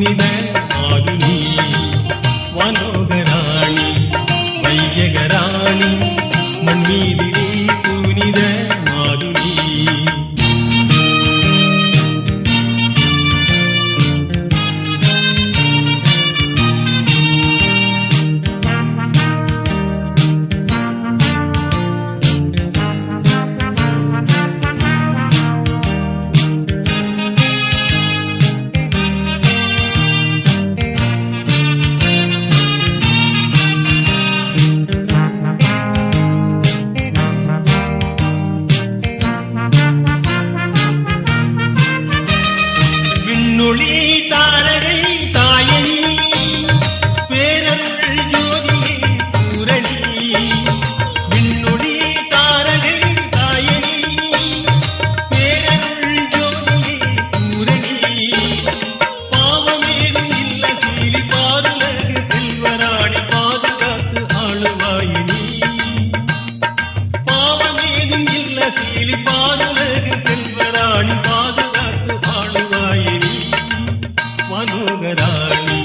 புனித மாதுனி வனோகராணி வையகராணி மண்மீதிலே புனித மாதுனி. விண்ணொளி தாரகை தாயனி பேரருள் ஜோதியே பூரணி. விண்ணொளி தாரகை தாயனி பேரருள் ஜோதியே பூரணி. பாவமேதும் இல்ல சீலி பாருலகு செல்வராணி பாதுகாத்து ஆளுவாயினி. பாவமேதும் இல்ல சீலி பாருலகு செல்வராணி பாதுகாத்து ஆளுவாயினி. மனோகராணி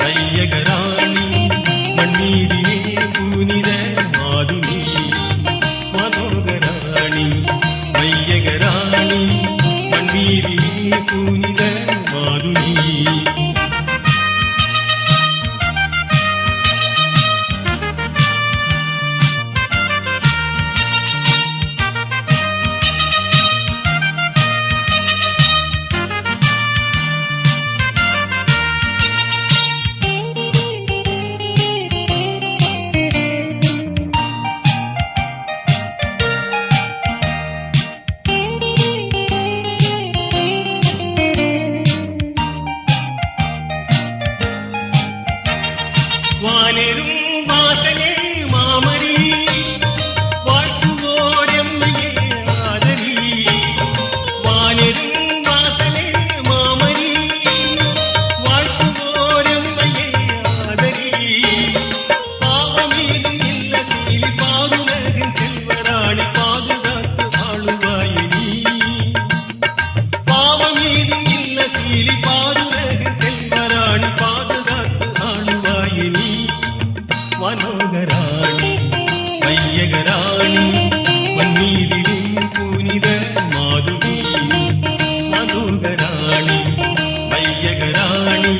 வையகராணி மண்மீதிலே புனித மாதுனி. மனோகராணி வையகராணி மண்மீதிலே புனித மாதுனி. வானெரும் வாசலே மாமரி வாழ்த்துவோர் எம்மையே ஆதரி. வானெரும் வாசலே மாமரி வாழ்த்துவோர் எம்மையே ஆதரி. பாவமேதும் இல்ல சீலி பாருலகு செல்வராணி பாதுகாத்து ஆளுவாயினி. பாவமேதும் இல்ல சீலி பாருலகு செல்வராணி பாதுகாத்து ஆளுவாயினி. மனோகராணி வையகராணி மண்மீதிலே புனித மாதுனி. மனோகராணி வையகராணி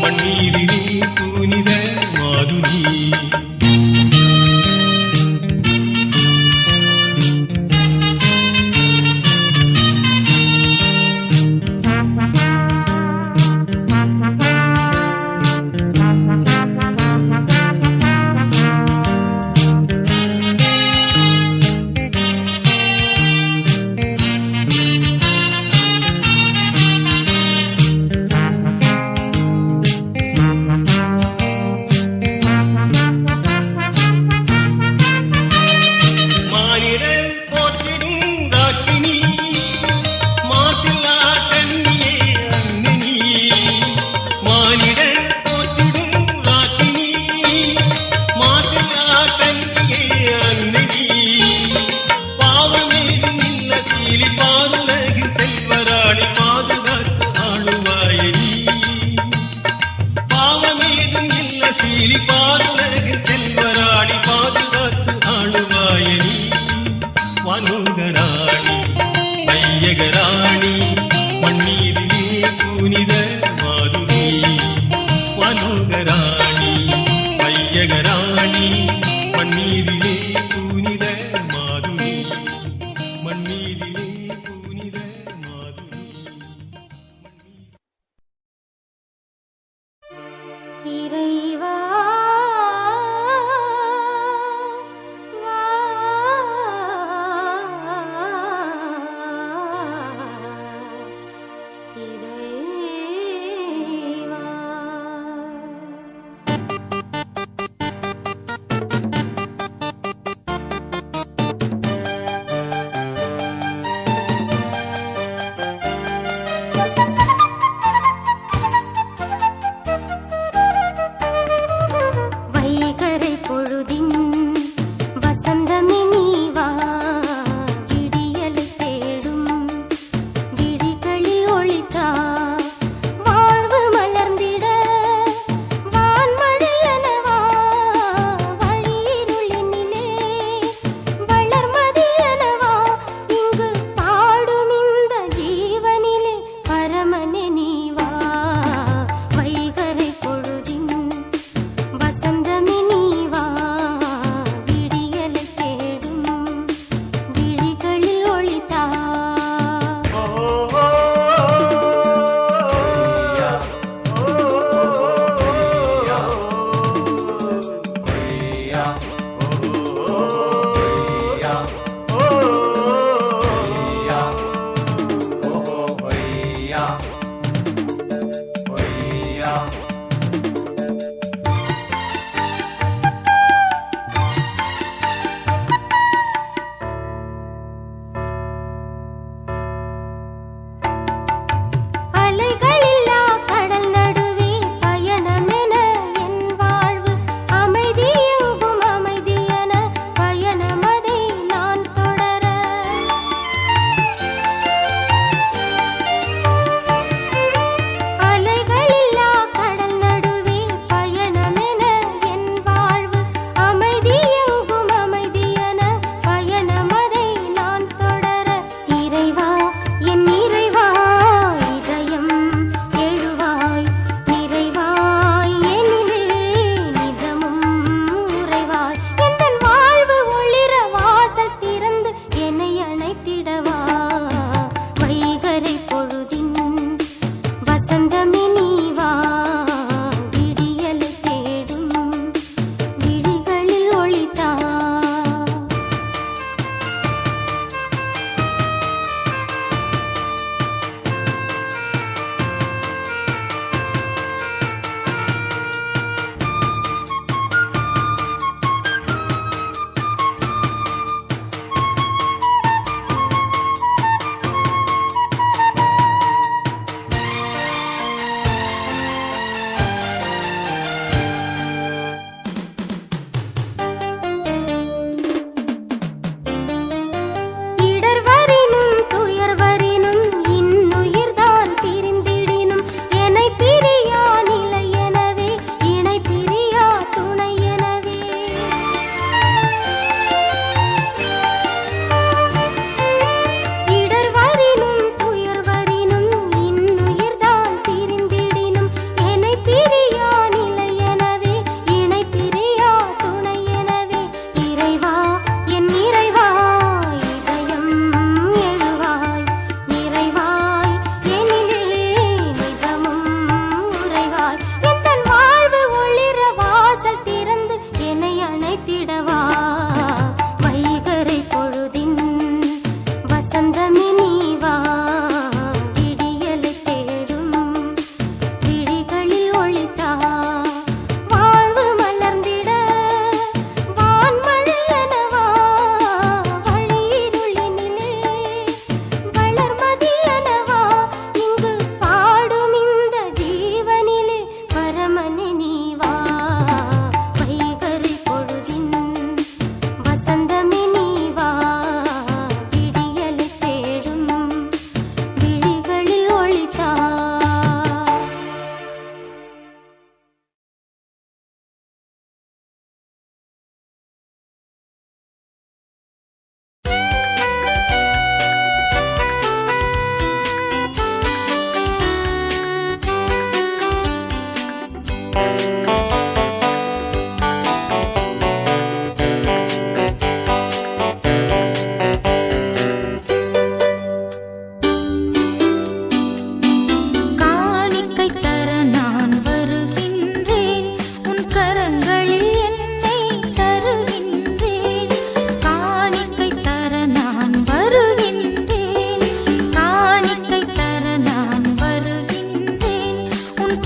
மண்மீதிலே புனித மாதுனி. சீலி பாருலகு செல்வராணி பாதுகாத்து ஆளுவாயனி. மனோகராணி வையகராணி மண்மீதிலே புனித மாதுனி. மனோகராணி வையகராணி மண்மீதிலே புனித மாதுனி. மண்மீதிலே புனித மாதுனி. இறைவா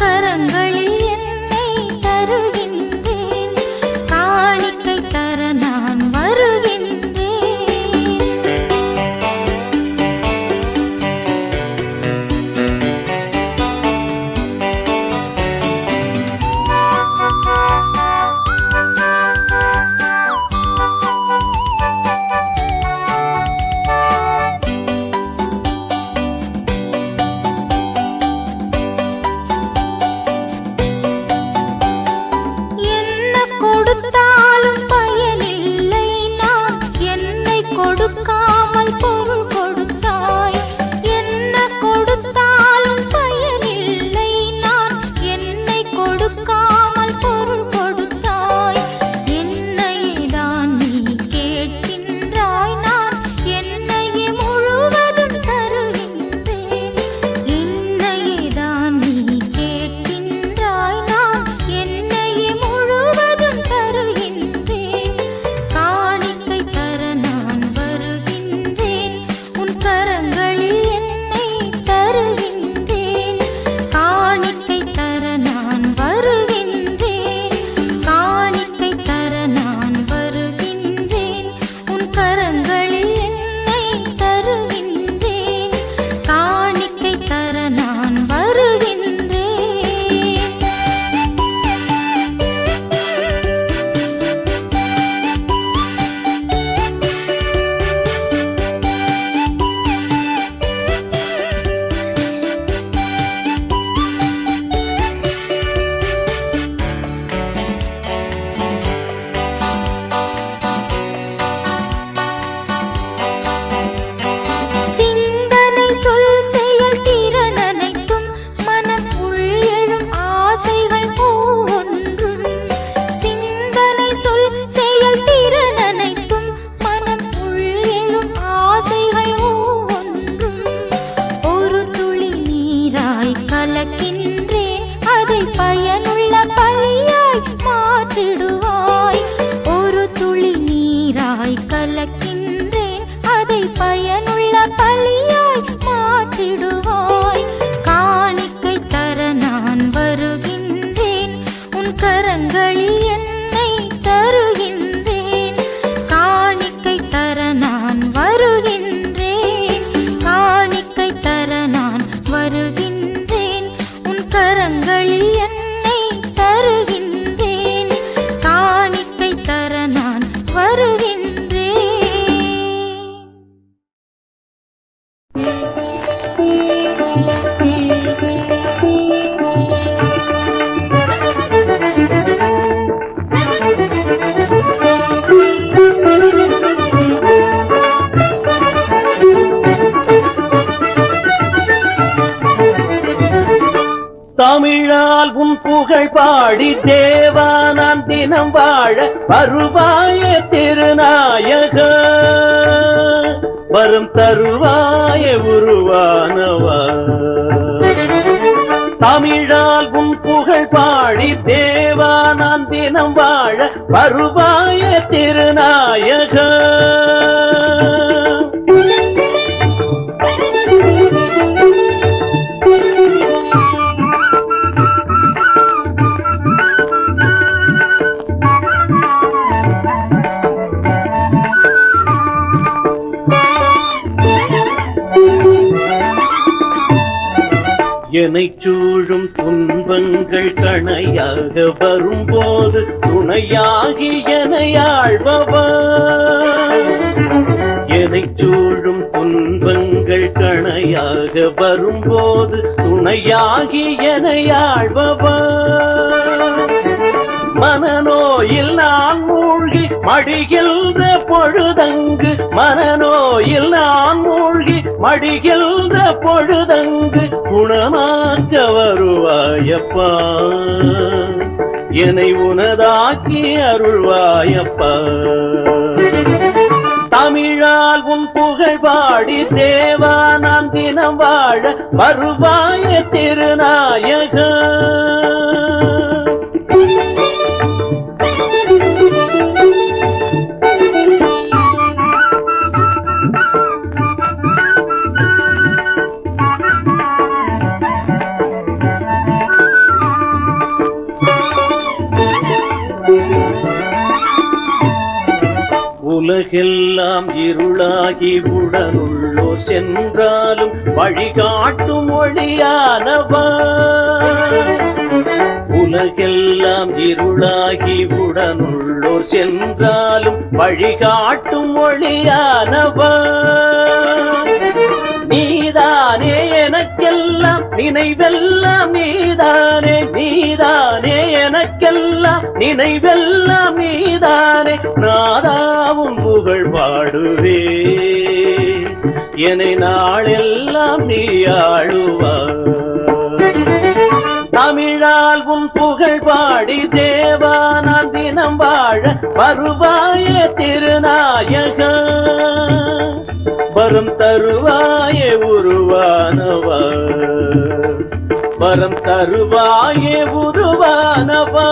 கரங்களில் என்னை தருகின்றேன். காணிக்கை தர நான் வருகின்றேன். என்ன கொடுத்தாலும் பயனில்லை, நான் என்னை கொடுக்காமல் பொருள் கொடுத்தாய். என்ன கொடுத்தாலும் பயனில்லை, நான் என்னை கொடுக்காமல் பொருள் கொடுத்தாய். என்னையே தான் நீ கேட்கின்றாய், நான் என்னையே முழுவதும் தருகின்றேன். என்னையே தான் நீ கேட்கின்றாய், நான் என்னையே முழுவதும் தருகின்றேன். காணிக்கை தர நான் வருகின்றேன். உன் கரங்களில் என்னை தருகின்றேன். காணிக்கை தர நான் வருகின்றேன். காணிக்கை தர நான் வருகின்றேன். உன் கரங்களில் என்னை தருகின்றேன். காணிக்கை தர நான் வருகின்றேன். சிந்தனை சொல் செயல் திறன் அனைத்தும் மனம் உள்எழும் ஆசைகள் ஒவ்வொன்றும். சிந்தனை சொல் செயல் திறன் அனைத்தும் மனம் உள்எழும் ஆசைகள் ஒவ்வொன்றும். ஒரு துளி நீராய் கலக்கின்றேன், அதை பயனுள்ள பலியாய் மாற்றிடுவாய். ஒரு துளி நீராய் கலக்கின்றேன், அதை பயனுள்ள பலியாய் மாற்றிடுவாய். காணிக்கை தர நான் வருகின்றேன். உன் கரங்களில் என்னை தருகின்றேன். காணிக்கை தர நான் வருகின்றேன். காணிக்கை தர நான் வருகின்றேன். உன் கரங்களில் என்னை தருகின்றேன். காணிக்கை தர நான் வருகின்றேன். தமிழால் உன் புகழ் பாடி தேவா நான் தினம் வாழ வருவாய திருநாயக, வரும் தருவாய உருவானவா. தமிழால் உன் புகழ் பாடி தேவா நான் தினம் வாழ வருவாய திருநாயக. என்னைச் சூழும் துன்பங்கள் கணையாக வரும்போது துணையாகி எனையாழ்பவா. என்னைச் சூழும் துன்பங்கள் கணையாக வரும்போது துணையாகி எனையாழ்பவா. மனநோயில் நான் மூழ்கி மடிகின்ற பொழுதங்கு, மனநோயில் நான் மூழ்கி மடிகின்ற பொழுதங்கு குணமாக்க வருவாயப்பா. என்னை உனதாக்கி அருள்வாயப்பா. தமிழால் உன் புகழ் பாடி தேவா நான் தினம் வாழ வருவாய திருநாயக. உலகெல்லாம் இருளாகி உடனுள்ளோர் சென்றாலும் வழிகாட்டும் ஒளியானவா. உலகெல்லாம் இருளாகி உடனுள்ளோர் சென்றாலும் வழிகாட்டும் ஒளியானவா. நீதானே எனக்கெல்லாம் நினைவெல்லாம் நீதானே, நீதானே எனக்கெல்லாம் நினைவெல்லாம் நீதானே. நாதாவும் புகழ் பாடுவே என்னை நாளெல்லாம் நீ ஆளுவாய். தமிழால் உன் புகழ் பாடி தேவா நான் தினம் வாழ வருவாயே திருநாயகா. வரம் தருவாயே உருவானவா, வரம் தருவாயே உருவானவா.